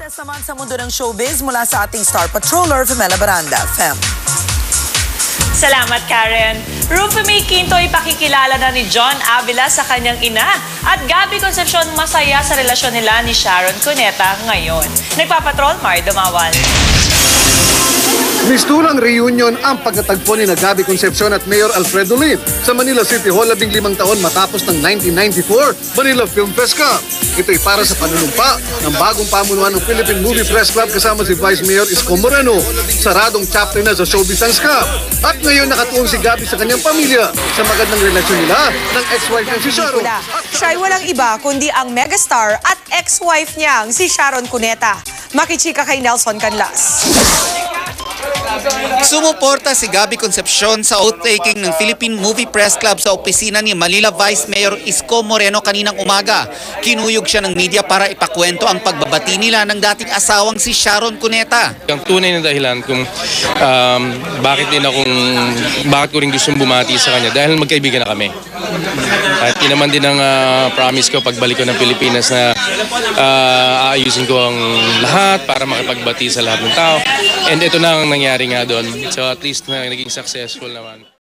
latest naman sa mundo ng showbiz mula sa ating star patroller, Femela Baranda. Fem. Salamat, Karen. Rufy May Quinto ipakikilala na ni John Avila sa kanyang ina. At Gabby Concepcion masaya sa relasyon nila ni Sharon Cuneta ngayon. Nagpapatrol, Mar Dumawal. Mistulang reunion ang pagkatagpo ni Gabby Concepcion at Mayor Alfredo Lim sa Manila City Hall 15 taon matapos ng 1994 Manila Film Fest Cup. Ito'y para sa panunumpa ng bagong pamunuan ng Philippine Movie Press Club kasama si Vice Mayor Isko Moreno, saradong chapter na sa Showbiz Dance Cup. At ngayon nakatuon si Gabby sa kanyang pamilya sa magandang relasyon nila ng ex-wife niya si Sharon. Siya ay walang iba kundi ang megastar at ex-wife niyang si Sharon Cuneta. Makichika kay Nelson Canlas. Sumuporta si Gabby Concepcion sa oath-taking ng Philippine Movie Press Club sa opisina ni Manila Vice Mayor Isko Moreno kaninang umaga. Kinuyog siya ng media para ipakwento ang pagbabati nila ng dating asawang si Sharon Cuneta. Ang tunay na dahilan kung bakit ko rin gustong bumati sa kanya dahil magkaibigan na kami. At yun naman din ang promise ko pagbalik ko ng Pilipinas na aayusin ko ang lahat para makipagbati sa lahat ng tao. And ito na ang nangyari nga doon. So at least naging successful naman.